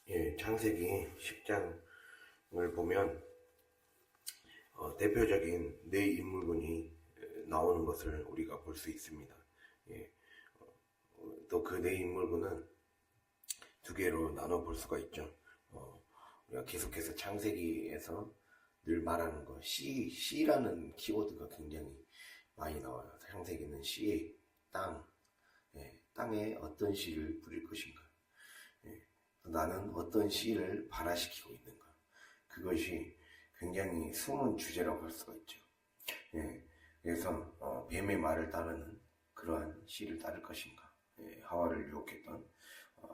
예, 창세기 10장을 보면 대표적인 네 인물군이 나오는 것을 우리가 볼 수 있습니다. 예, 또 그 네 인물군은 두 개로 나눠 볼 수가 있죠. 우리가 계속해서 창세기에서 늘 말하는 거 씨라는 키워드가 굉장히 많이 나와요. 창세기는 씨, 땅, 땅에 어떤 씨를 뿌릴 것인가, 나는 어떤 씨를 발화시키고 있는가, 그것이 굉장히 숨은 주제라고 할 수가 있죠. 그래서 뱀의 말을 따르는 그러한 씨를 따를 것인가, 하와를 유혹했던,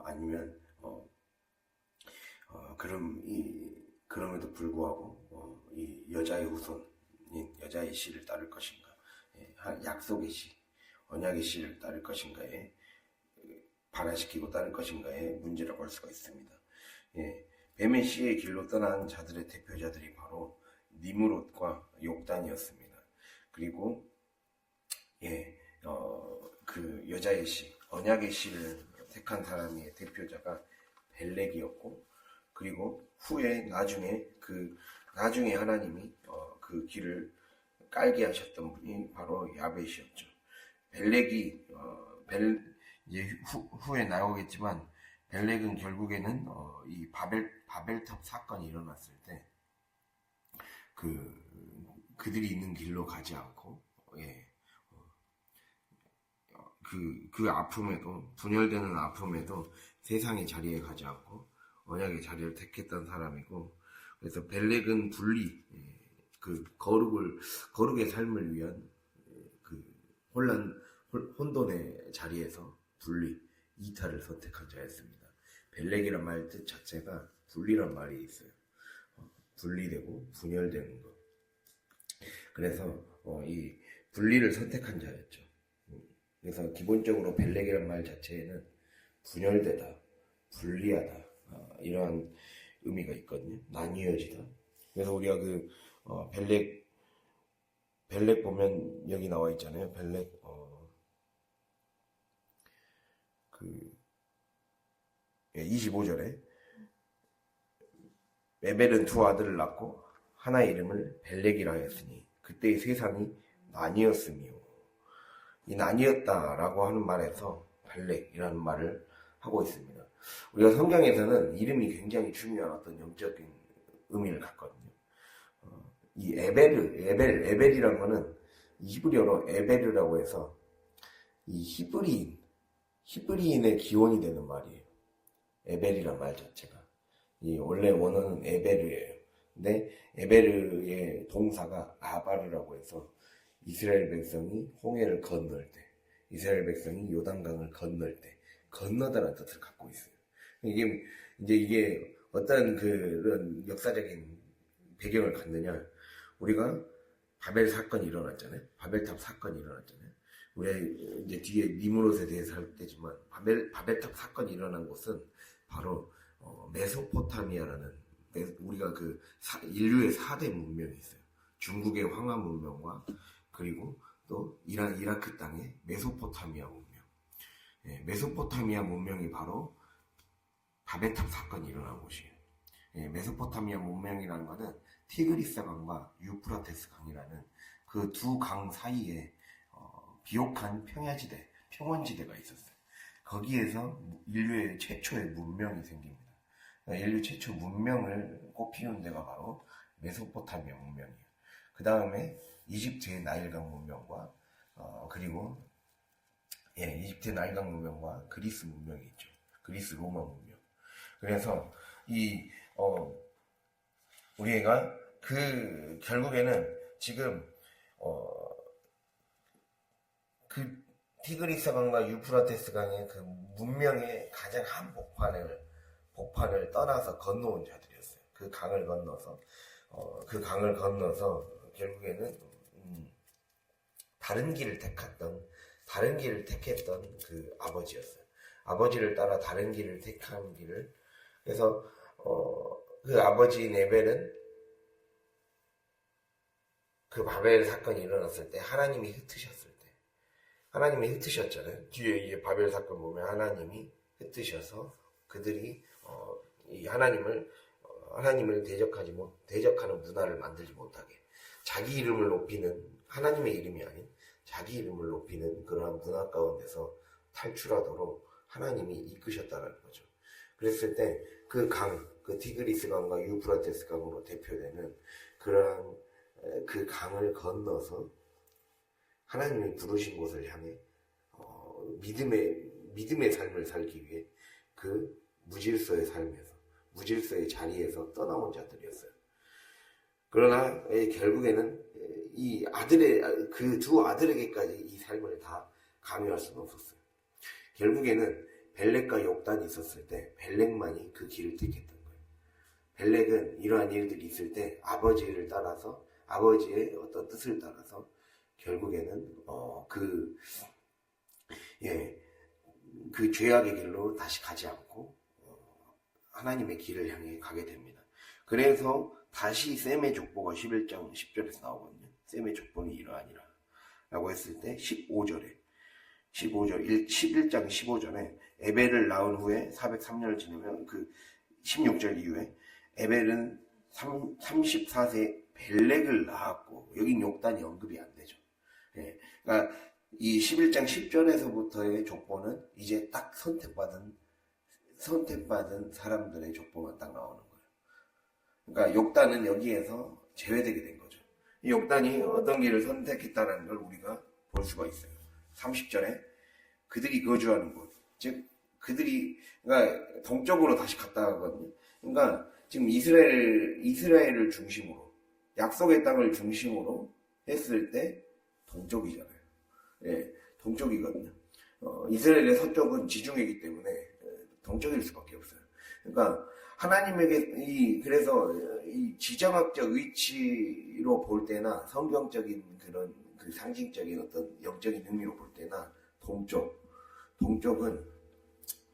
아니면 그럼에도 불구하고 이 여자의 후손인 여자의 씨를 따를 것인가, 약속의 씨, 언약의 씨를 따를 것인가에 발화시키고 따를 것인가의 문제라고 할 수가 있습니다. 뱀의 씨의 길로 떠난 자들의 대표자들이 바로 니므롯과 욕단이었습니다. 그리고 그 여자의 씨, 언약의 씨를 택한 사람의 대표자가 벨렉이었고, 그리고 후에 나중에 하나님이 그 길을 깔게 하셨던 분이 바로 야벳이었죠. 벨렉이 이제 후에 나오겠지만, 벨렉은 결국에는 이 바벨탑 사건이 일어났을 때 그들이 있는 길로 가지 않고, 그 아픔에도, 분열되는 아픔에도 세상의 자리에 가지 않고 언약의 자리를 택했던 사람이고, 그래서 벨렉은 그 거룩의 삶을 위한 그 혼돈의 자리에서 이탈을 선택한 자였습니다. 벨렉이란 말 뜻 자체가 분리란 말이 있어요. 분리되고 분열되는 것. 그래서 이 분리를 선택한 자였죠. 그래서 기본적으로 벨렉이란 말 자체에는 분열되다, 분리하다, 이러한 의미가 있거든요. 나뉘어지다. 그래서 우리가 벨렉 보면 여기 나와 있잖아요. 벨렉 25절에 에벨은 두 아들을 낳고 하나의 이름을 벨렉이라 하였으니 그때의 세상이 나뉘었으며, 이 나뉘었다라고 하는 말에서 벨렉이라는 말을 하고 있습니다. 우리가 성경에서는 이름이 굉장히 중요한 어떤 영적인 의미를 갖거든요. 이 에벨이라는 거는 히브리어로 에벨이라고 해서 이 히브리인의 기원이 되는 말이에요. 에벨이란 말 자체가. 이 원래 원어는 에베르예요. 근데 에베르의 동사가 아바르라고 해서 이스라엘 백성이 홍해를 건널 때, 이스라엘 백성이 요단강을 건널 때, 건너다라는 뜻을 갖고 있어요. 이게 어떤 그런 역사적인 배경을 갖느냐, 우리가 바벨 사건이 일어났잖아요. 바벨탑 사건이 일어났잖아요. 우리가 이제 뒤에 니므롯에 대해서 할 때지만, 바벨탑 사건이 일어난 곳은 바로 메소포타미아라는, 우리가 인류의 4대 문명이 있어요. 중국의 황하 문명과, 그리고 또 이라크 땅의 메소포타미아 문명. 메소포타미아 문명이 바로 바벨탑 사건이 일어난 곳이에요. 메소포타미아 문명이라는 것은 티그리스 강과 유프라테스 강이라는 그 두 강 사이에 비옥한 평원지대가 있었어요. 거기에서 인류의 최초의 문명이 생깁니다. 인류 최초 문명을 꼽히는 데가 바로 메소포타미아 문명이에요. 그 다음에 이집트의 나일강 문명과 그리고 이집트의 나일강 문명과 그리스 문명이 있죠. 그리스 로마 문명. 그래서 우리가 결국에는 지금 그 티그리스 강과 유프라테스 강의 그 문명의 가장 한 복판을 떠나서 건너온 자들이었어요. 그 강을 건너서 결국에는 다른 길을 택했던 그 아버지였어요. 아버지를 따라 다른 길을 택한 길을. 그래서 그 아버지인 에벨은 그 바벨 사건이 일어났을 때 하나님이 흩으셨잖아요. 뒤에 이 바벨 사건 보면 하나님이 흩으셔서 그들이 이 하나님을 대적하는 문화를 만들지 못하게, 자기 이름을 높이는, 하나님의 이름이 아닌 자기 이름을 높이는 그러한 문화 가운데서 탈출하도록 하나님이 이끄셨다는 거죠. 그랬을 때 그 강, 그 티그리스 강과 유프라테스 강으로 대표되는 그러한 그 강을 건너서 하나님이 부르신 곳을 향해 믿음의 삶을 살기 위해 그 무질서의 삶에서, 무질서의 자리에서 떠나온 자들이었어요. 그러나 결국에는 이 그 두 아들에게까지 이 삶을 다 강요할 수는 없었어요. 결국에는 벨렉과 욕단이 있었을 때 벨렉만이 그 길을 택했던 거예요. 벨렉은 이러한 일들이 있을 때 아버지를 따라서, 아버지의 어떤 뜻을 따라서 결국에는 그 죄악의 길로 다시 가지 않고 하나님의 길을 향해 가게 됩니다. 그래서 다시 셈의 족보가 11장 10절에서 나오거든요. 셈의 족보는 이러하니라 라고 했을 때 11장 15절에 에벨을 낳은 후에 403년을 지내면 그 16절 이후에 에벨은 34세 벨렉을 낳았고, 여긴 욕단이 언급이 안 되죠. 예, 그러니까 이 11장 10절에서부터의 족보는 이제 딱 선택받은 사람들의 족보만 딱 나오는 거예요. 그러니까 욕단은 여기에서 제외되게 된 거죠. 이 욕단이 어떤 길을 선택했다는 걸 우리가 볼 수가 있어요. 30절에 그들이 거주하는 곳, 즉 그러니까 동쪽으로 다시 갔다 가거든요. 그러니까 지금 이스라엘을 중심으로, 약속의 땅을 중심으로 했을 때 동쪽이잖아요. 예, 동쪽이거든요. 이스라엘의 서쪽은 지중해이기 때문에 동쪽일 수밖에 없어요. 그러니까 하나님에게 그래서 이 지정학적 위치로 볼 때나 성경적인 그런 그 상징적인 어떤 영적인 의미로 볼 때나 동쪽은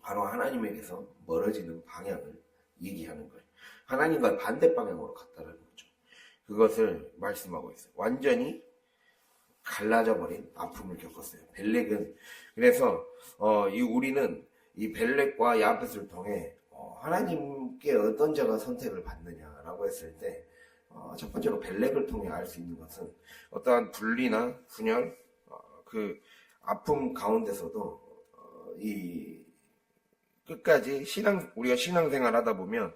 바로 하나님에게서 멀어지는 방향을 얘기하는 거예요. 하나님과 반대 방향으로 갔다는 거죠. 그것을 말씀하고 있어요. 완전히 갈라져 버린 아픔을 겪었어요. 벨렉은 그래서 우리는 이 벨렉과 야벳을 통해 하나님께 어떤 자가 선택을 받느냐라고 했을 때 첫 번째로 벨렉을 통해 알 수 있는 것은 어떠한 분리나 분열, 그 아픔 가운데서도 이 끝까지 우리가 신앙생활 하다 보면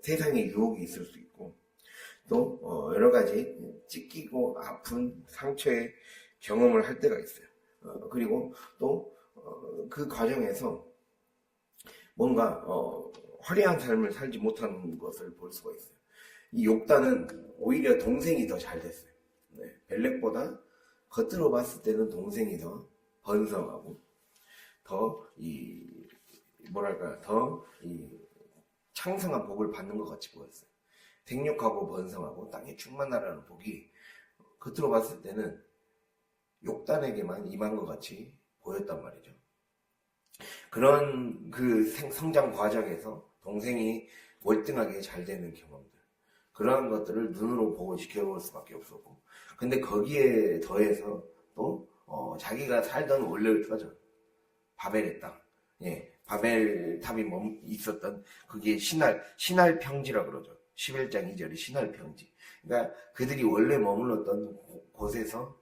세상에 유혹이 있을 수 있고, 또 여러 가지 찢기고 아픈 상처의 경험을 할 때가 있어요. 그리고 또 그 과정에서 뭔가 화려한 삶을 살지 못하는 것을 볼 수가 있어요. 이 욕단은 오히려 동생이 더 잘 됐어요. 네, 벨렉보다 겉으로 봤을 때는 동생이 더 번성하고 더 창성한 복을 받는 것 같이 보였어요. 생육하고 번성하고 땅에 충만하라는 복이 겉으로 봤을 때는 욕단에게만 임한 것 같이 보였단 말이죠. 그런 그 성장 과정에서 동생이 월등하게 잘 되는 경험들, 그러한 것들을 눈으로 보고 지켜볼 수밖에 없었고, 근데 거기에 더해서 또 자기가 살던 원래의 터전, 바벨의 땅, 바벨탑이 있었던 그게 신할 평지라 그러죠. 11장 2절에 신할 평지. 그러니까 그들이 원래 머물렀던 곳에서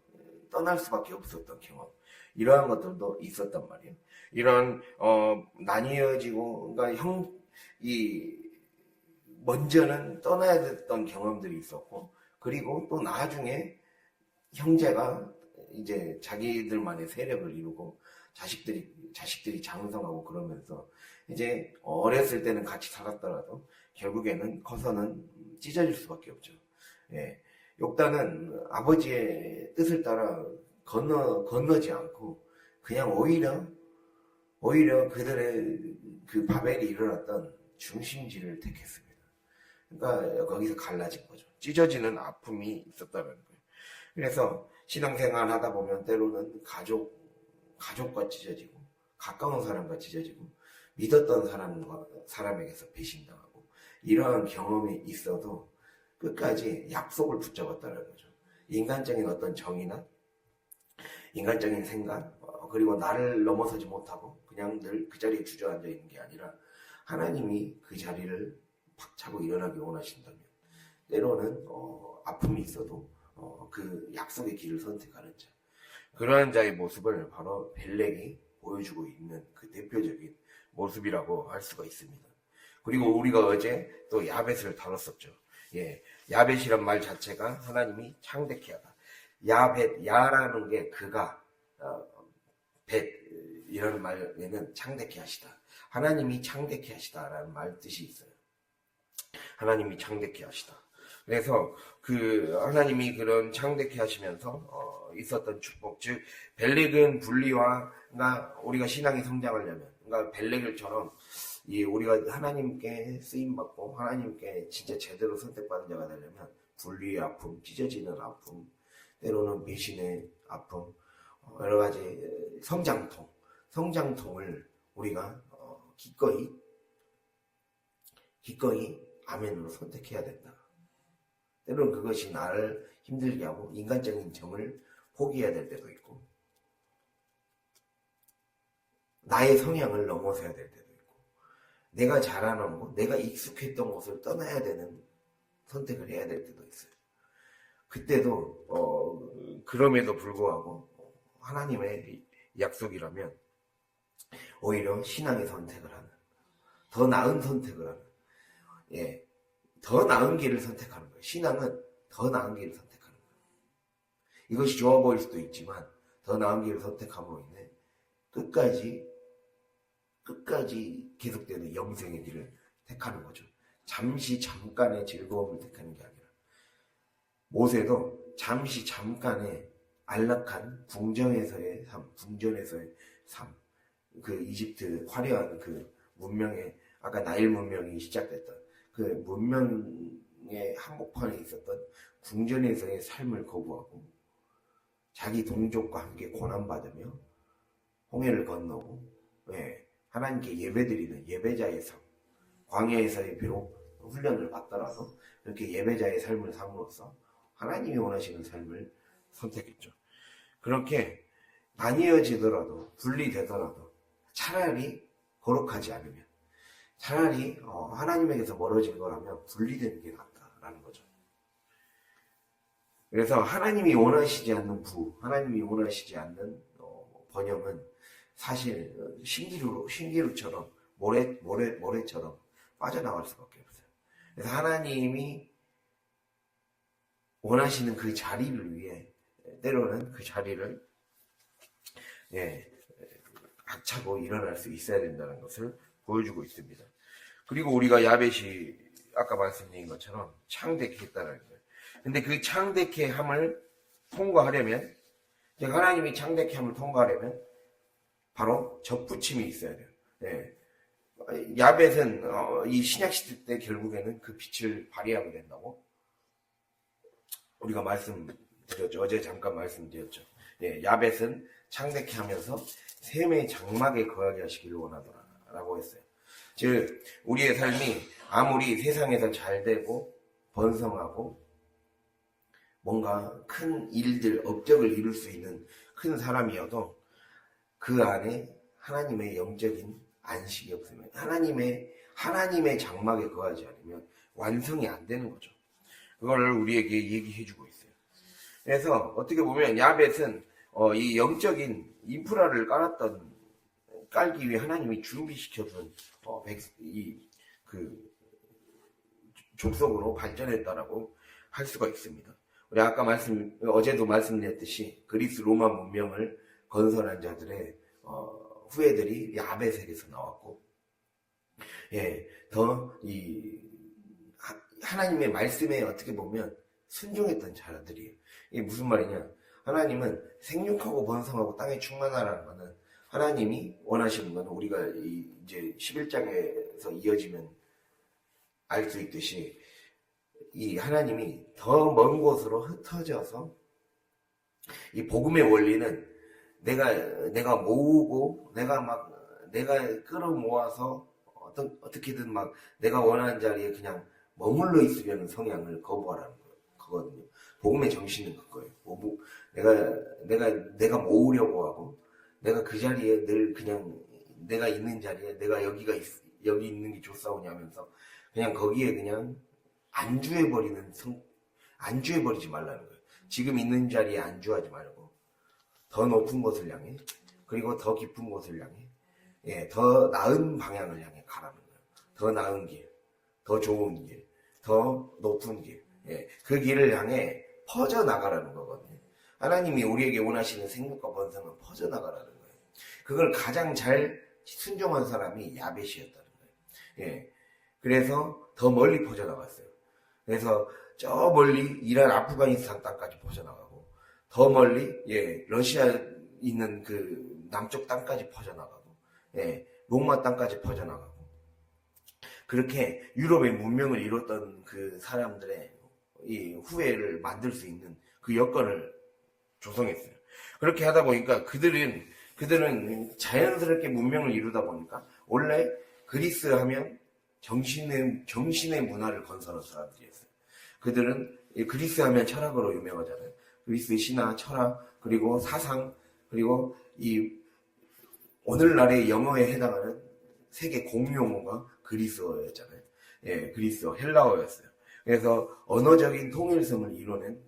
떠날 수밖에 없었던 경험, 이러한 것들도 있었단 말이에요. 이런 나뉘어지고, 그러니까 먼저는 떠나야 됐던 경험들이 있었고, 그리고 또 나중에 형제가 이제 자기들만의 세력을 이루고 자식들이 장성하고 그러면서 이제 어렸을 때는 같이 살았더라도 결국에는 커서는 찢어질 수밖에 없죠. 예. 욕단은 아버지의 뜻을 따라 건너지 않고 그냥 오히려 그들의 그 바벨이 일어났던 중심지를 택했습니다. 그러니까 거기서 갈라진 거죠. 찢어지는 아픔이 있었다는 거예요. 그래서 신앙생활 하다 보면 때로는 가족과 찢어지고, 가까운 사람과 찢어지고, 믿었던 사람에게서 배신당하고, 이러한 경험이 있어도 끝까지 약속을 붙잡았다는 거죠. 인간적인 어떤 정의나 인간적인 생각, 그리고 나를 넘어서지 못하고 그냥 늘 그 자리에 주저앉아 있는 게 아니라 하나님이 그 자리를 팍 차고 일어나기 원하신다면 때로는 아픔이 있어도 그 약속의 길을 선택하는 자, 그러한 자의 모습을 바로 벨렉이 보여주고 있는 그 대표적인 모습이라고 할 수가 있습니다. 그리고 우리가 어제 또 야벳을 다뤘었죠. 예, 야벳이란 말 자체가 하나님이 창대케 하다. 야벳, 야라는 게 그가, 벳, 이런 말에는 창대케 하시다. 하나님이 창대케 하시다라는 말 뜻이 있어요. 하나님이 창대케 하시다. 그래서 그 하나님이 그런 창대케 하시면서 있었던 축복, 즉 벨렉은 분리와 우리가 신앙이 성장하려면, 그러니까 벨렉을처럼 우리가 하나님께 쓰임 받고 하나님께 진짜 제대로 선택받은 자가 되려면 분리의 아픔, 찢어지는 아픔, 때로는 배신의 아픔, 여러 가지 성장통을 우리가 기꺼이 아멘으로 선택해야 된다. 때로는 그것이 나를 힘들게 하고 인간적인 점을 포기해야 될 때도 있고, 나의 성향을 넘어서야 될 때도 있고, 내가 잘하는 것, 내가 익숙했던 것을 떠나야 되는 선택을 해야 될 때도 있어요. 그때도 그럼에도 불구하고 하나님의 약속이라면 오히려 신앙의 선택을 하는, 더 나은 선택을 하는, 더 나은 길을 선택하는 거예요. 신앙은 더 나은 길을 선택하는 거예요. 이것이 좋아 보일 수도 있지만 더 나은 길을 선택함으로 인해 끝까지 계속되는 영생의 길을 택하는 거죠. 잠깐의 즐거움을 택하는 게 아니라, 모세도 잠깐의 안락한 궁전에서의 삶, 그 이집트 화려한 그 문명의, 아까 나일 문명이 시작됐던 그 문명의 한복판에 있었던 궁전에서의 삶을 거부하고 자기 동족과 함께 고난받으며 홍해를 건너고 하나님께 예배드리는 예배자의 삶, 광야에서의 비록 훈련을 받더라도 이렇게 예배자의 삶을 삶으로써 하나님이 원하시는 삶을 선택했죠. 그렇게 나뉘어지더라도, 분리되더라도 차라리 거룩하지 않으면, 차라리 하나님에게서 멀어진 거라면 분리되는 게 낫다라는 거죠. 그래서 하나님이 원하시지 않는 하나님이 원하시지 않는 번영은 사실 신기루처럼 모래처럼 빠져나갈 수밖에 없어요. 그래서 하나님이 원하시는 그 자리를 위해 때로는 그 자리를 악차고 일어날 수 있어야 된다는 것을 보여주고 있습니다. 그리고 우리가 야벳이 아까 말씀드린 것처럼 창대케 했다는 거예요. 근데 그 창대케 함을 통과하려면, 하나님이 창대케 함을 통과하려면 바로 접붙임이 있어야 돼요. 야벳은 이 신약시대 때 결국에는 그 빛을 발휘하게 된다고 우리가 말씀드렸죠. 어제 잠깐 말씀드렸죠. 야벳은 창대케 하면서 샘의 장막에 거하게 하시기를 원하더라 라고 했어요. 즉 우리의 삶이 아무리 세상에서 잘되고 번성하고 뭔가 큰 일들, 업적을 이룰 수 있는 큰 사람이어도 그 안에 하나님의 영적인 안식이 없으면, 하나님의 장막에 거하지 않으면 완성이 안 되는 거죠. 그걸 우리에게 얘기해주고 있어요. 그래서 어떻게 보면 야벳은 이 영적인 인프라를 깔기 위해 하나님이 준비시켜준 그 족속으로 발전했다라고 할 수가 있습니다. 우리 아까 어제도 말씀드렸듯이 그리스 로마 문명을 건설한 자들의 후예들이 야벳에게서 나왔고, 더 하나님의 말씀에 어떻게 보면 순종했던 자들이에요. 이게 무슨 말이냐? 하나님은 생육하고 번성하고 땅에 충만하라는 것은 하나님이 원하시는 건 우리가 이제 11장에서 이어지면 알 수 있듯이 이 하나님이 더 먼 곳으로 흩어져서 이 복음의 원리는 내가 모으고 내가 끌어모아서 어떻게든 내가 원하는 자리에 그냥 머물러 있으려는 성향을 거부하라는 거거든요. 복음의 정신은 그거예요. 내가 모으려고 하고 내가 그 자리에 늘 그냥 내가 있는 자리에 내가 여기가 여기 있는 게 좋사오냐 하면서 그냥 거기에 그냥 안주해버리지 말라는 거예요. 지금 있는 자리에 안주하지 말고 더 높은 곳을 향해, 그리고 더 깊은 곳을 향해, 예, 더 나은 방향을 향해 가라는 거예요. 더 나은 길, 더 좋은 길, 더 높은 길, 예, 그 길을 향해 퍼져나가라는 거거든요. 하나님이 우리에게 원하시는 생명과 번성은 퍼져나가라는 거예요. 그걸 가장 잘 순종한 사람이 야벳이었다는 거예요. 예, 그래서 더 멀리 퍼져나갔어요. 그래서 저 멀리 이란 아프가니스탄 땅까지 퍼져나가고, 더 멀리, 예, 러시아 있는 그 남쪽 땅까지 퍼져나가고, 예, 로마 땅까지 퍼져나가고, 그렇게 유럽의 문명을 이뤘던 그 사람들의 이 후예를 만들 수 있는 그 여건을 조성했어요. 그렇게 하다 보니까 그들은 자연스럽게 문명을 이루다 보니까 원래 그리스 하면 정신의 문화를 건설한 사람들이었어요. 그들은 그리스 하면 철학으로 유명하잖아요. 그리스의 신화, 철학, 그리고 사상, 그리고 이 오늘날의 영어에 해당하는 세계 공용어가 그리스어였잖아요. 예, 그리스어, 헬라어였어요. 그래서 언어적인 통일성을 이뤄낸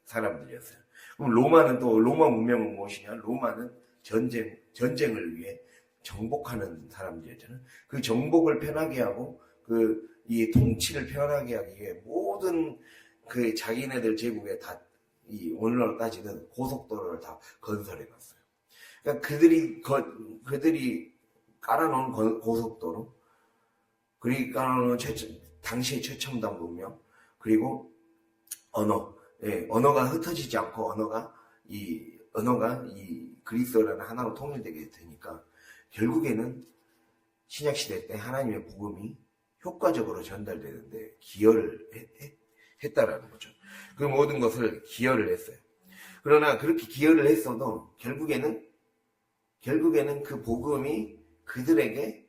사람들이었어요. 그럼 로마 문명은 무엇이냐? 로마는 전쟁을 위해 정복하는 사람들이었잖아요. 그 정복을 편하게 하고 이 통치를 편하게 하기 위해 모든 그 자기네들 제국에 다 이 오늘날 따지는 고속도로를 다 건설해 놨어요. 그러니까 그들이 깔아놓은 고속도로, 그리고 깔아놓은 당시의 최첨단 문명, 그리고 언어, 예, 언어가 흩어지지 않고 언어가 이 그리스어라는 하나로 통일되게 되니까 결국에는 신약시대 때 하나님의 복음이 효과적으로 전달되는데 기여를 했다라는 거죠. 그 모든 것을 기여를 했어요. 그러나 그렇게 기여를 했어도 결국에는 그 복음이 그들에게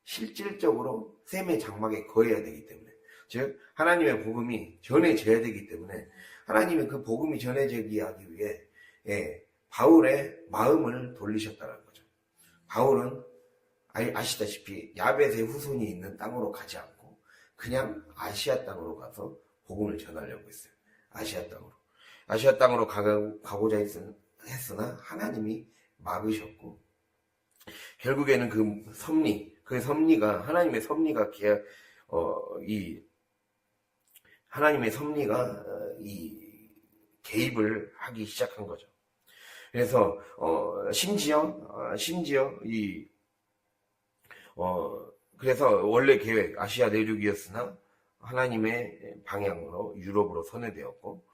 실질적으로 셈의 장막에 거해야 되기 때문에, 즉 하나님의 복음이 전해져야 되기 때문에 하나님의 그 복음이 전해지기 하기 위해, 예, 바울의 마음을 돌리셨다는 거죠. 바울은 아시다시피 야벳의 후손이 있는 땅으로 가지 않고 그냥 아시아 땅으로 가서 복음을 전하려고 했어요. 아시아 땅으로 가고자 했으나 하나님이 막으셨고, 결국에는 그 섭리가 하나님의 섭리가 이 개입을 하기 시작한 거죠. 그래서 심지어 그래서 원래 계획 아시아 내륙이었으나 하나님의 방향으로 유럽으로 선회되었고,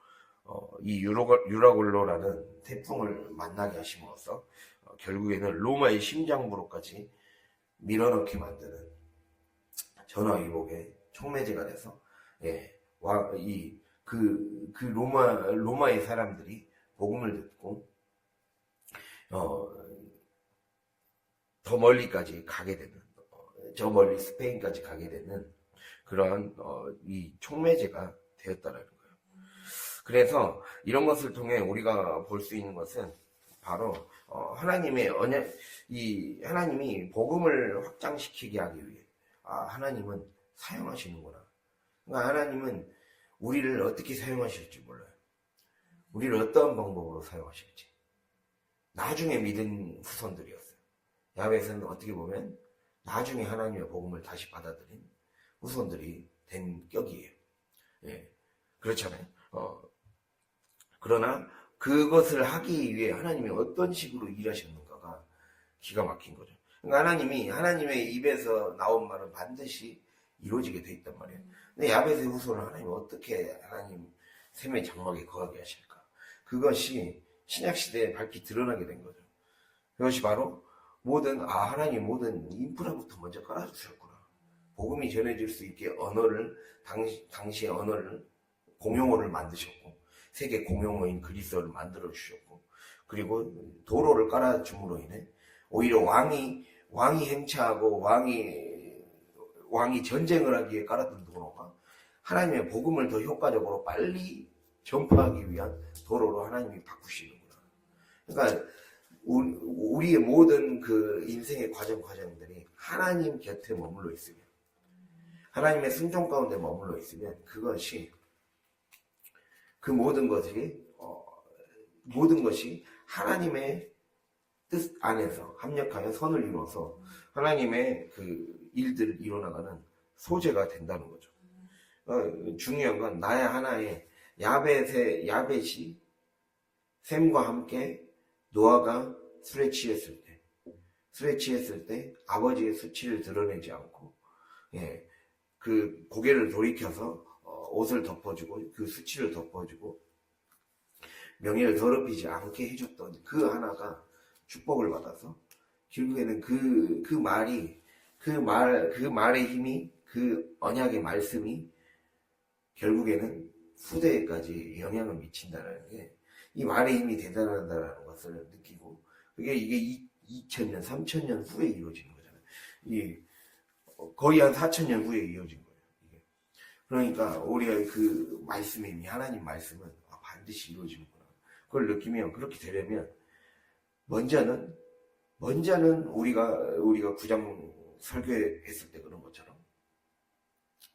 이 유라굴로라는 태풍을 만나게 하심으로써 결국에는 로마의 심장부로까지 밀어넣게 만드는 전화위복의 촉매제가 돼서, 예, 로마의 사람들이 복음을 듣고 더 멀리까지 가게 되는, 저 멀리 스페인까지 가게 되는 그러한 이 촉매제가 되었다라는 거예요. 그래서 이런 것을 통해 우리가 볼 수 있는 것은 바로 하나님의 하나님이 복음을 확장시키게 하기 위해 하나님은 사용하시는구나. 그러니까 하나님은 우리를 어떻게 사용하실지 몰라요. 우리를 어떤 방법으로 사용하실지. 나중에 믿은 후손들이었어요. 야벳은 어떻게 보면 나중에 하나님의 복음을 다시 받아들인 후손들이 된 격이에요. 예, 그렇잖아요. 그러나 그것을 하기 위해 하나님이 어떤 식으로 일하셨는가가 기가 막힌 거죠. 그러니까 하나님의 입에서 나온 말은 반드시 이루어지게 돼 있단 말이에요. 근데 야벳의 후손을 하나님이 어떻게 하나님 셈의 장막에 거하게 하실까? 그것이 신약시대에 밝히 드러나게 된 거죠. 그것이 바로 하나님 모든 인프라부터 먼저 깔아주셨구나. 복음이 전해질 수 있게 당시의 언어를, 공용어를 만드셨고, 세계 공용어인 그리스어를 만들어 주셨고, 그리고 도로를 깔아줌으로 인해 오히려 왕이 행차하고 왕이 전쟁을 하기에 깔았던 도로가 하나님의 복음을 더 효과적으로 빨리 전파하기 위한 도로로 하나님이 바꾸시는구나. 그러니까 우리의 모든 그 인생의 과정들이 하나님 곁에 머물러 있으면, 하나님의 순종 가운데 머물러 있으면 그것이 그 모든 것이 하나님의 뜻 안에서 합력하여 선을 이루어서 하나님의 그 일들을 이뤄나가는 소재가 된다는 거죠. 중요한 건 나의 하나의 야벳이 셈과 함께 노아가 술에 취했을 때 아버지의 수치를 드러내지 않고 그 고개를 돌이켜서 옷을 덮어주고 그 수치를 덮어주고 명예를 더럽히지 않게 해줬던 그 하나가 축복을 받아서 결국에는 그 말의 힘이 그 언약의 말씀이 결국에는 후대에까지 영향을 미친다는 게 이 말의 힘이 대단하다는 것을 느끼고 이게 2000년, 3000년 후에 이루어지는 거잖아요. 거의 한 4000년 후에 이루어진 거예요. 이게. 그러니까 우리가 그 말씀의 힘이 하나님 말씀은 반드시 이루어지는구나. 그걸 느끼면 그렇게 되려면 먼저는 우리가 구장 설교했을 때 그런 것처럼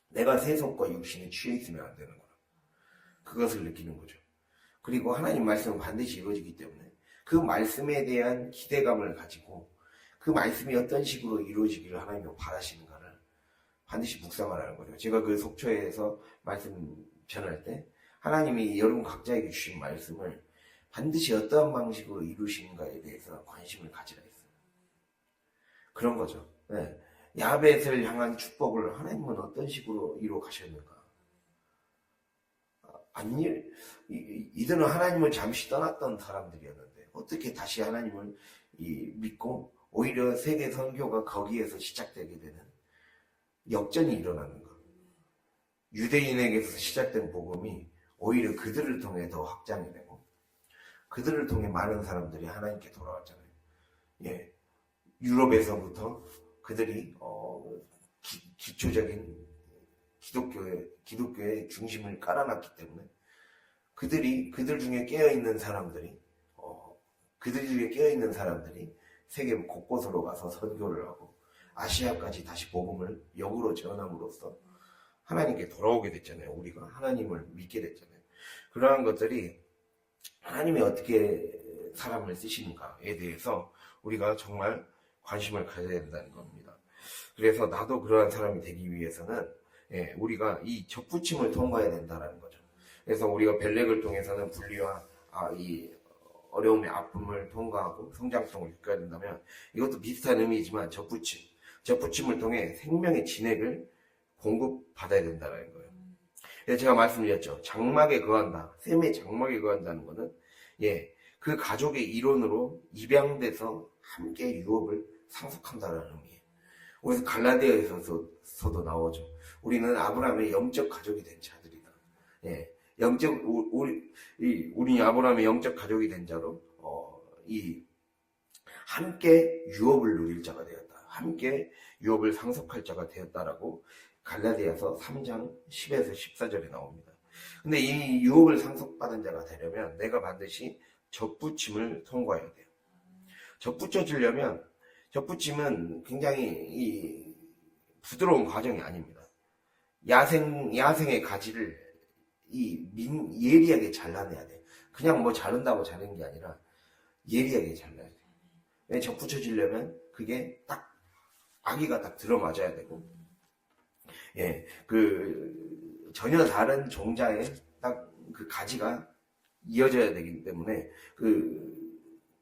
내가 세속과 육신에 취해 있으면 안 되는 거야. 그것을 느끼는 거죠. 그리고 하나님 말씀은 반드시 이루어지기 때문에 그 말씀에 대한 기대감을 가지고 그 말씀이 어떤 식으로 이루어지기를 하나님이 바라시는가를 반드시 묵상하라는 거죠. 제가 그 속초에서 말씀 전할 때 하나님이 여러분 각자에게 주신 말씀을 반드시 어떠한 방식으로 이루시는가에 대해서 관심을 가지라 했어요. 그런 거죠. 네. 야벳을 향한 축복을 하나님은 어떤 식으로 이루어 가셨는가? 이들은 하나님을 잠시 떠났던 사람들이었는데 어떻게 다시 하나님을 믿고 오히려 세계 선교가 거기에서 시작되게 되는 역전이 일어나는가? 유대인에게서 시작된 복음이 오히려 그들을 통해 더 확장이 되고 그들을 통해 많은 사람들이 하나님께 돌아왔잖아요. 유럽에서부터 그들이 기초적인 기독교의 중심을 깔아놨기 때문에 그들 중에 깨어있는 사람들이 세계 곳곳으로 가서 선교를 하고 아시아까지 다시 복음을 역으로 전함으로써 하나님께 돌아오게 됐잖아요. 우리가 하나님을 믿게 됐잖아요. 그러한 것들이 하나님이 어떻게 사람을 쓰시는가에 대해서 우리가 정말 관심을 가져야 된다는 겁니다. 그래서 나도 그러한 사람이 되기 위해서는 우리가 이 접붙임을 통과해야 된다는 거죠. 그래서 우리가 벨렉을 통해서는 분리와 이 어려움의 아픔을 통과하고 성장성을 이끌어야 된다면 이것도 비슷한 의미이지만 접붙임을 통해 생명의 진액을 공급받아야 된다는 거예요. 그래서 제가 말씀드렸죠. 장막에 거한다. 셈의 장막에 거한다는 거는 그 가족의 일원으로 입양돼서 함께 유업을 상속한다는 의미예요. 그래서 갈라디아에서도 나오죠. 우리는 아브라함의 영적 가족이 된 자들이다. 우리 아브라함의 영적 가족이 된 자로 함께 유업을 누릴 자가 되었다. 함께 유업을 상속할 자가 되었다라고 갈라디아서 3장 10에서 14절에 나옵니다. 근데 이 유업을 상속받은 자가 되려면 내가 반드시 접붙임을 통과해야 돼요. 접붙임은 굉장히 부드러운 과정이 아닙니다. 야생의 가지를 예리하게 잘라내야 돼. 그냥 뭐 자른다고 자르는 게 아니라 예리하게 잘라야 돼. 왜 접붙여지려면 그게 딱 아기가 딱 들어맞아야 되고, 전혀 다른 종자의 딱 그 가지가 이어져야 되기 때문에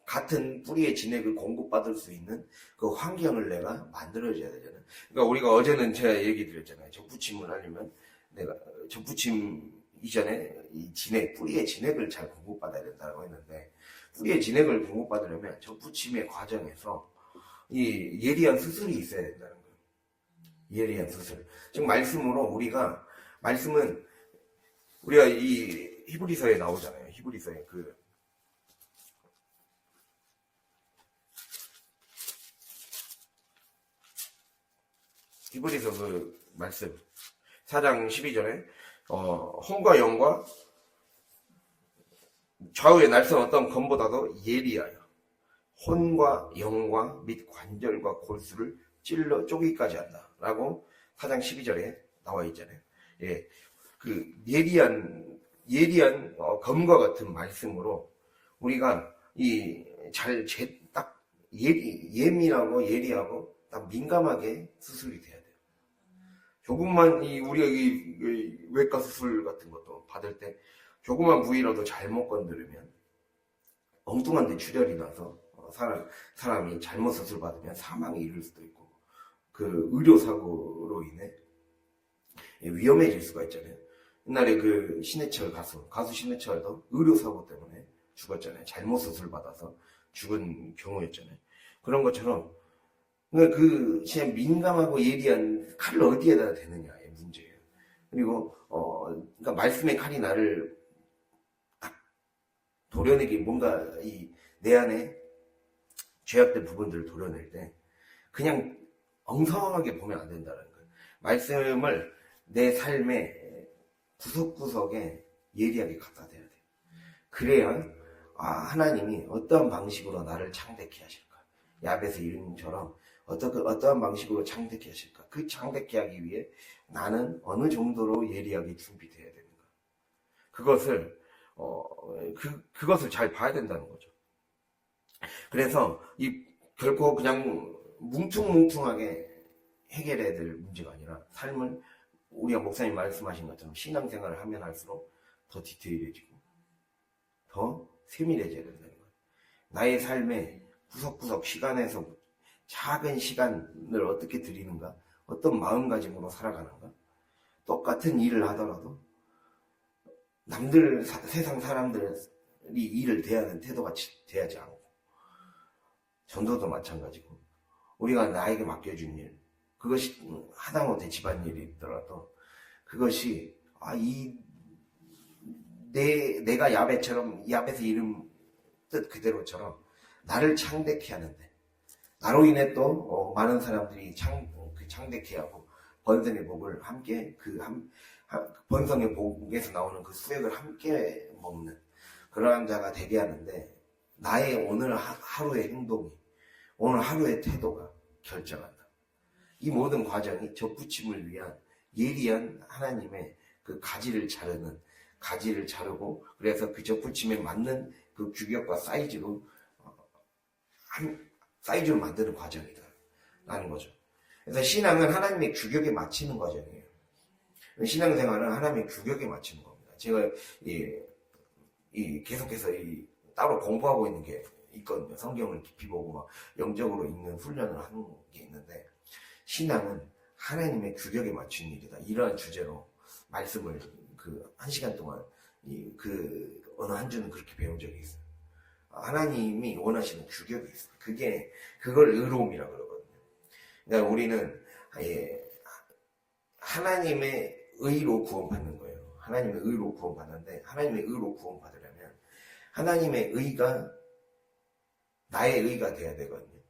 같은 뿌리의 진액을 공급받을 수 있는 그 환경을 내가 만들어줘야 되잖아요. 그러니까 우리가 어제는 제가 얘기 드렸잖아요. 접붙임을 하려면 내가 접붙임 이전에 이 뿌리의 진액을 잘 공급받아야 된다고 했는데, 뿌리의 진액을 공급받으려면 접붙임의 과정에서 이 예리한 수술이 있어야 된다는 거예요. 예리한 수술. 지금 말씀은 우리가 이 히브리서에 나오잖아요. 히브리서에 히브리서 말씀 4장 12절에 혼과 영과 좌우에 날선 어떤 검보다도 예리하여 혼과 영과 및 관절과 골수를 찔러 쪼개기까지 한다. 라고 4장 12절에 나와 있잖아요. 예. 그 예리한 검과 같은 말씀으로 우리가 딱 예민하고 예리하고 딱 민감하게 수술이 돼야 돼요. 조금만 우리가 이 외과 수술 같은 것도 받을 때 조그만 부위라도 잘못 건드리면 엉뚱한 데 출혈이 나서 사람이 잘못 수술 받으면 사망에 이를 수도 있고 그 의료사고로 인해 위험해질 수가 있잖아요. 옛날에 그 신해철 가수 신해철도 의료사고 때문에 죽었잖아요. 잘못 수술 받아서 죽은 경우였잖아요. 그런 것처럼 그 진짜 민감하고 예리한 칼을 어디에다 대느냐의 문제예요. 그리고 그러니까 말씀의 칼이 나를 딱 도려내기 뭔가 내 안에 죄악된 부분들을 도려낼 때 그냥 엉성하게 보면 안 된다는 거예요. 말씀을 내 삶의 구석구석에 예리하게 갖다 대야 돼요. 그래야 하나님이 어떠한 방식으로 나를 창대케 하실까? 야벳의 이름처럼 어떠한 방식으로 창대케 하실까? 그 창대케 하기 위해 나는 어느 정도로 예리하게 준비되어야 되는가? 그것을 잘 봐야 된다는 거죠. 그래서 결코 그냥 뭉퉁뭉퉁하게 해결해야 될 문제가 아니라 삶을 우리가 목사님 말씀하신 것처럼 신앙생활을 하면 할수록 더 디테일해지고 더 세밀해져야 된다는 거예요. 나의 삶의 구석구석 시간에서 작은 시간을 어떻게 드리는가, 어떤 마음가짐으로 살아가는가, 똑같은 일을 하더라도 세상 사람들이 일을 대하는 태도같이 대하지 않고, 전도도 마찬가지고 우리가 나에게 맡겨준 일, 그것이 하다못해 집안일이 있더라도 그것이 내가 야벳의 이름 뜻 그대로처럼 나를 창대케 하는데 나로 인해 또 많은 사람들이 창대케 하고 번성의 복을 함께 번성의 복에서 나오는 그 수액을 함께 먹는 그러한 자가 되게 하는데 나의 오늘 하루의 행동이 오늘 하루의 태도가 결정한다. 이 모든 과정이 접붙임을 위한 예리한 하나님의 그 가지를 자르고 그래서 그 접붙임에 맞는 그 규격과 사이즈로 만드는 과정이다 라는 거죠. 그래서 신앙은 하나님의 규격에 맞추는 과정이에요. 신앙생활은 하나님의 규격에 맞추는 겁니다. 제가 계속해서 따로 공부하고 있는 게 있거든요. 성경을 깊이 보고 막 영적으로 읽는 훈련을 하는 게 있는데 신앙은 하나님의 규격에 맞춘 일이다. 이러한 주제로 말씀을 1시간 동안 어느 한 주는 그렇게 배운 적이 있어요. 하나님이 원하시는 규격이 있어요. 그걸 의로움이라고 그러거든요. 그러니까 우리는 하나님의 의로 구원받는 거예요. 하나님의 의로 구원받는데 하나님의 의로 구원받으려면 하나님의 의가 나의 의가 돼야 되거든요.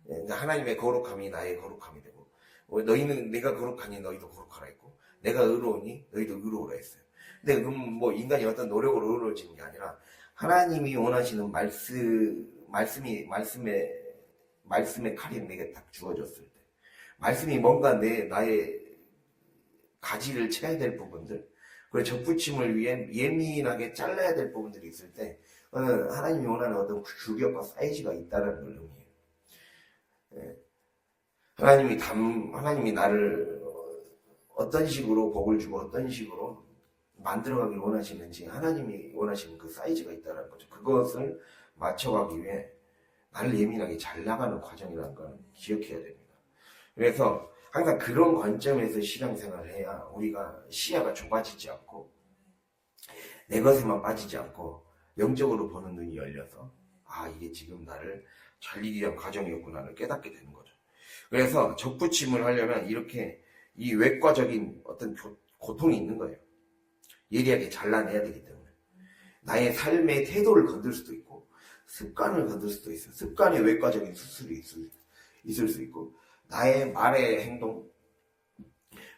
그러니까 하나님의 거룩함이 나의 거룩함이 되고 너희는 내가 거룩하니 너희도 거룩하라 했고 내가 의로우니 너희도 의로우라 했어요. 근데 그럼 인간이 어떤 노력으로 의로워지는 게 아니라 하나님이 원하시는 말씀의 칼이 내게 딱 주어졌을 때 말씀이 뭔가 나의 가지를 쳐야 될 부분들 그리고 접붙임을 위해 예민하게 잘라야 될 부분들이 있을 때 하나님이 원하는 어떤 규격과 사이즈가 있다는 걸 의미해요. 하나님이 나를 어떤 식으로 복을 주고 어떤 식으로 만들어가길 원하시는지 하나님이 원하시는 그 사이즈가 있다는 거죠. 그것을 맞춰가기 위해 나를 예민하게 잘 나가는 과정이라는 걸 기억해야 됩니다. 그래서 항상 그런 관점에서 신앙생활을 해야 우리가 시야가 좁아지지 않고 내 것에만 빠지지 않고 영적으로 보는 눈이 열려서 이게 지금 나를 잘리기 위한 과정이었구나를 깨닫게 되는 거죠. 그래서 접붙임을 하려면 이렇게 이 외과적인 어떤 고통이 있는 거예요. 예리하게 잘라내야 되기 때문에 나의 삶의 태도를 건들 수도 있고 습관을 건들 수도 있어요. 습관의 외과적인 수술이 있을 수 있고 나의 말의 행동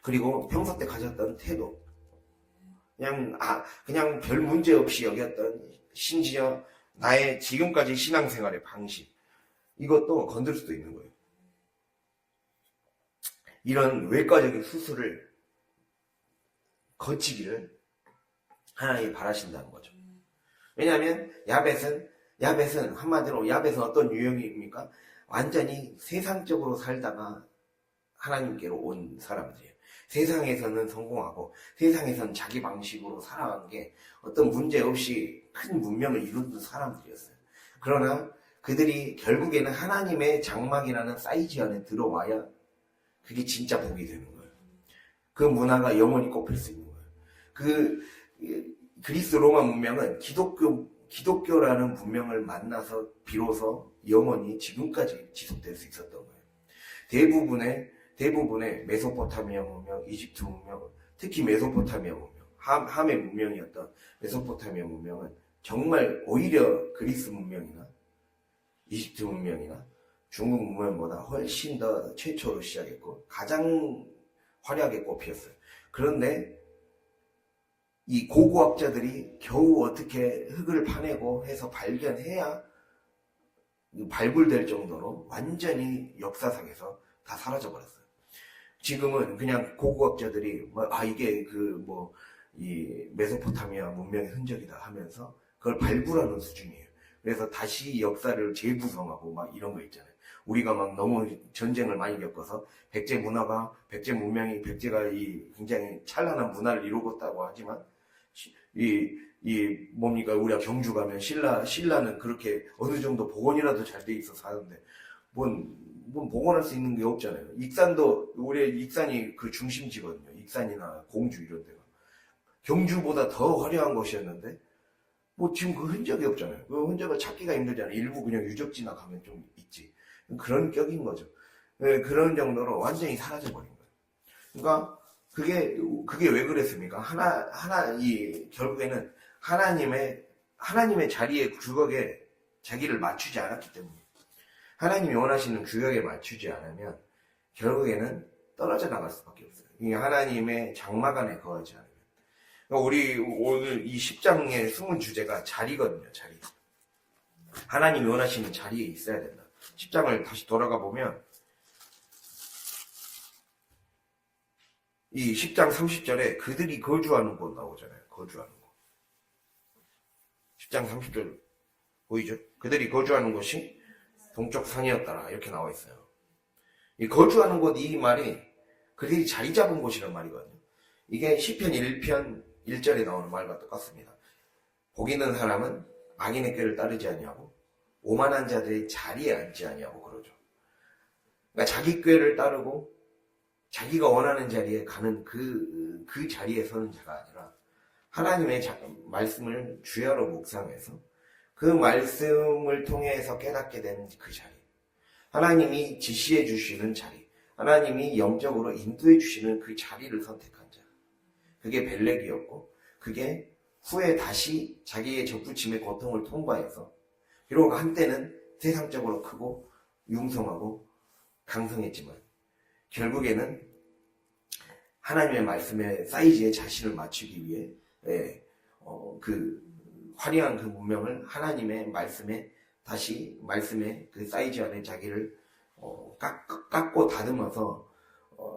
그리고 평소 때 가졌던 태도 그냥 별 문제 없이 여겼던 심지어 나의 지금까지 신앙생활의 방식 이것도 건들 수도 있는 거예요. 이런 외과적인 수술을 거치기를 하나님이 바라신다는 거죠. 왜냐하면 야벳은 한마디로 야벳은 어떤 유형입니까? 완전히 세상적으로 살다가 하나님께로 온 사람들이에요. 세상에서는 성공하고 세상에서는 자기 방식으로 살아간 게 어떤 문제 없이 큰 문명을 이루는 사람들이었어요. 그러나 그들이 결국에는 하나님의 장막이라는 사이즈 안에 들어와야 그게 진짜 복이 되는 거예요. 그 문화가 영원히 꼽힐 수 있는 거예요. 그리스 로마 문명은 기독교라는 문명을 만나서 비로소 영원히 지금까지 지속될 수 있었던 거예요. 대부분의 메소포타미아 문명, 이집트 문명, 특히 메소포타미아 문명, 함의 문명이었던 메소포타미아 문명은 정말 오히려 그리스 문명이나 이집트 문명이나 중국 문명보다 훨씬 더 최초로 시작했고 가장 화려하게 꼽혔어요. 그런데 이 고고학자들이 겨우 어떻게 흙을 파내고 해서 발견해야 발굴될 정도로 완전히 역사상에서 다 사라져버렸어요. 지금은 그냥 고고학자들이 이게 이 메소포타미아 문명의 흔적이다 하면서 그걸 발굴하는 수준이에요. 그래서 다시 역사를 재구성하고 막 이런 거 있잖아요. 우리가 막 너무 전쟁을 많이 겪어서 백제 문명이 백제가 이 굉장히 찬란한 문화를 이루었다고 하지만 우리가 경주 가면 신라는 그렇게 어느 정도 복원이라도 잘 돼 있어 사는데 뭔 복원할 수 있는 게 없잖아요. 우리 익산이 그 중심지거든요. 익산이나 공주 이런 데가 경주보다 더 화려한 곳이었는데 지금 그 흔적이 없잖아요. 그 흔적을 찾기가 힘들잖아요. 일부 그냥 유적지나 가면 좀 있지. 그런 격인 거죠. 네, 그런 정도로 완전히 사라져버린 거예요. 그러니까 그게 왜 그랬습니까? 결국에는 하나님의 자리에 규격에 자기를 맞추지 않았기 때문에 하나님이 원하시는 규격에 맞추지 않으면 결국에는 떨어져 나갈 수밖에 없어요. 이 하나님의 장막 안에 거하지 않으면. 그러니까 우리 오늘 이 10장의 숨은 주제가 자리거든요. 자리. 하나님이 원하시는 자리에 있어야 된다. 10장을 다시 돌아가 보면 이 10장 30절에 그들이 거주하는 곳 나오잖아요. 거주하는 곳. 10장 30절 보이죠? 그들이 거주하는 곳이 동쪽 산이었더라. 이렇게 나와 있어요. 이 거주하는 곳 이 말이 그들이 자리 잡은 곳이란 말이거든요. 이게 시편 1편 1절에 나오는 말과 똑같습니다. 복 있는 사람은 악인의 꾀를 따르지 아니하고 오만한 자들의 자리에 앉지 아니하고 그러죠. 그러니까 자기 꾀를 따르고 자기가 원하는 자리에 가는 그 자리에 서는 자가 아니라 하나님의 말씀을 주야로 묵상해서 그 말씀을 통해서 깨닫게 되는 그 자리, 하나님이 지시해 주시는 자리, 하나님이 영적으로 인도해 주시는 그 자리를 선택한 자, 그게 벨렉이었고 그게 후에 다시 자기의 적부침의 고통을 통과해서 비록 한때는 세상적으로 크고 융성하고 강성했지만 결국에는 하나님의 말씀의 사이즈에 자신을 맞추기 위해 그 화려한 그 문명을 하나님의 말씀의 그 사이즈 안에 자기를 깎고 다듬어서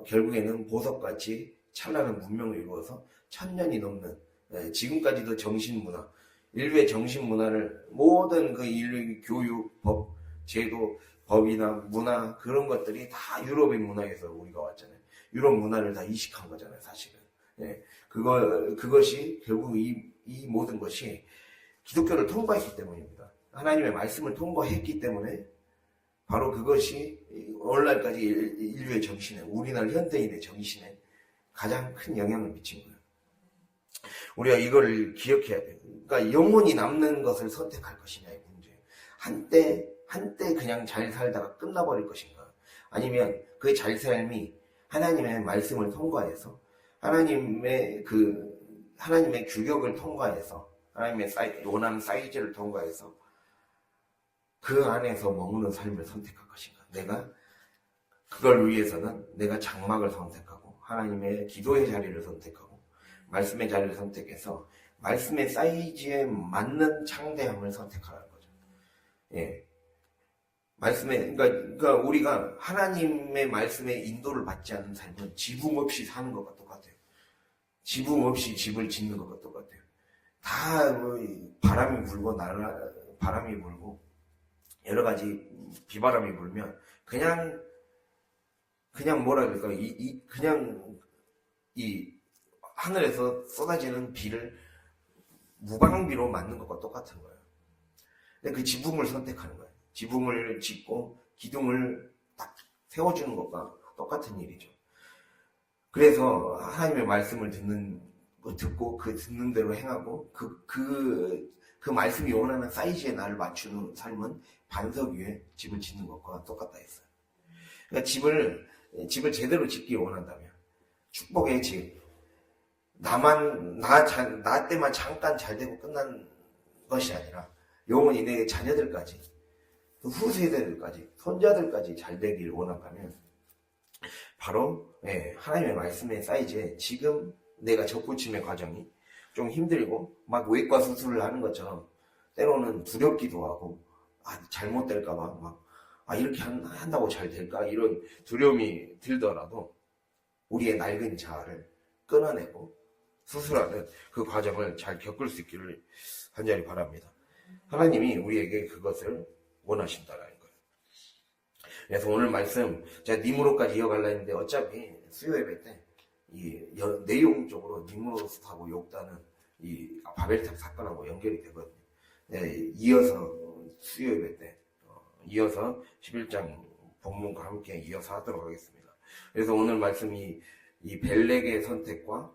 결국에는 보석같이 찬란한 문명을 이루어서 1000년이 넘는 지금까지도 정신문화, 인류의 정신문화를 모든 그 인류의 교육, 법, 제도, 법이나 문화 그런 것들이 다 유럽의 문화에서 우리가 왔잖아요. 유럽 문화를 다 이식한 거잖아요, 사실은. 그것이 결국 이 모든 것이 기독교를 통과했기 때문입니다. 하나님의 말씀을 통과했기 때문에 바로 그것이 오늘날까지 인류의 정신에, 우리나라 현대인의 정신에 가장 큰 영향을 미친 거예요. 우리가 이걸 기억해야 돼요. 그러니까 영원히 남는 것을 선택할 것이냐의 문제예요. 한때 그냥 잘 살다가 끝나버릴 것인가? 아니면 그 잘 삶이 하나님의 말씀을 통과해서 하나님의 규격을 통과해서 하나님의 원하는 사이즈를 통과해서 그 안에서 머무는 삶을 선택할 것인가? 내가 그걸 위해서는 내가 장막을 선택하고 하나님의 기도의 자리를 선택하고 말씀의 자리를 선택해서 말씀의 사이즈에 맞는 창대함을 선택하라는 거죠. 예. 말씀에, 그러니까 우리가 하나님의 말씀에 인도를 받지 않는 삶은 지붕 없이 사는 것과 똑같아요. 지붕 없이 집을 짓는 것과 똑같아요. 다 뭐 바람이 불고 바람이 불고 여러 가지 비바람이 불면 그냥 뭐라 그럴까, 그냥 이 하늘에서 쏟아지는 비를 무방비로 맞는 것과 똑같은 거예요. 근데 그 지붕을 선택하는 거예요. 지붕을 짓고 기둥을 딱 세워주는 것과 똑같은 일이죠. 그래서 하나님의 말씀을 듣고 그 듣는 대로 행하고 그 말씀이 원하는 사이즈에 나를 맞추는 삶은 반석 위에 집을 짓는 것과 똑같다 했어요. 그러니까 집을 제대로 짓기 원한다면 축복의 집, 나 때만 잠깐 잘 되고 끝난 것이 아니라 영원히 내 자녀들까지, 또 후세대들까지, 손자들까지 잘 되길 원한다면 바로 하나님의 말씀의 사이즈에 지금 내가 접붙임의 과정이 좀 힘들고 막 외과 수술을 하는 것처럼 때로는 두렵기도 하고 잘못될까봐 이렇게 한다고 잘 될까 이런 두려움이 들더라도 우리의 낡은 자아를 끊어내고 수술하는 그 과정을 잘 겪을 수 있기를 간절히 바랍니다. 하나님이 우리에게 그것을 원하신다라는 거예요. 그래서 오늘 말씀 제가 니므롯까지 이어가려 했는데 어차피 수요 예배 때 이 내용적으로 니므롯하고 욕단은 이 바벨탑 사건하고 연결이 되거든요. 이어서 수요 예배 때 이어서 11장 본문과 함께 이어서 하도록 하겠습니다. 그래서 오늘 말씀이 이 벨렉의 선택과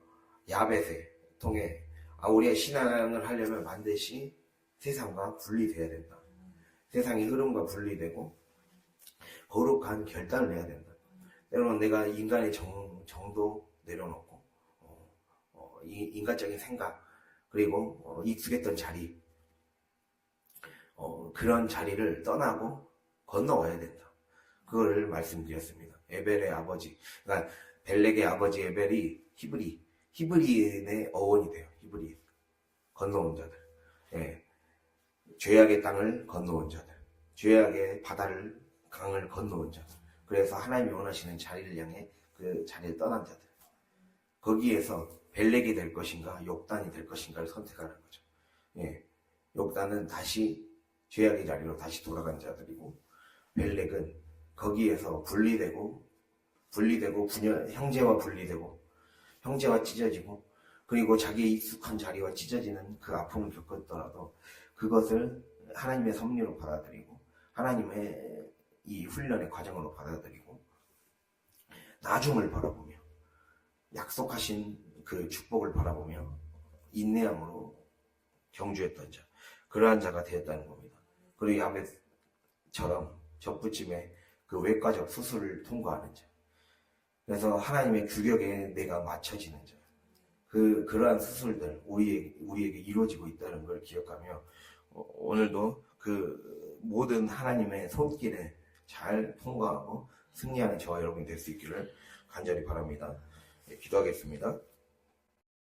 야벳의 통해 우리의 신앙을 하려면 반드시 세상과 분리돼야 된다. 세상의 흐름과 분리되고 거룩한 결단을 해야 된다. 때로는 내가 인간의 정도 내려놓고 이 인간적인 생각 그리고 익숙했던 자리 그런 자리를 떠나고 건너와야 된다. 그걸 말씀드렸습니다. 에벨의 아버지, 그러니까 벨렉의 아버지 에벨이 히브리인의 어원이 돼요. 히브리 건너온 자들, 죄악의 땅을 건너온 자들, 죄악의 바다를 강을 건너온 자들. 그래서 하나님이 원하시는 자리를 향해 그 자리를 떠난 자들. 거기에서 벨렉이 될 것인가, 욕단이 될 것인가를 선택하는 거죠. 욕단은 다시 죄악의 자리로 다시 돌아간 자들이고, 벨렉은 거기에서 분리되고 형제와 분리되고, 형제와 찢어지고, 그리고 자기의 익숙한 자리와 찢어지는 그 아픔을 겪었더라도 그것을 하나님의 섭리로 받아들이고, 하나님의 이 훈련의 과정으로 받아들이고, 나중을 바라보며, 약속하신 그 축복을 바라보며 인내함으로 경주했던 자, 그러한 자가 되었다는 겁니다. 그리고 야벳처럼 접붙임에 그 외과적 수술을 통과하는 자, 그래서 하나님의 규격에 내가 맞춰지는 자, 그러한 수술들 우리에게 이루어지고 있다는 걸 기억하며 오늘도 그 모든 하나님의 손길에 잘 통과하고 승리하는 저와 여러분이 될 수 있기를 간절히 바랍니다. 기도하겠습니다.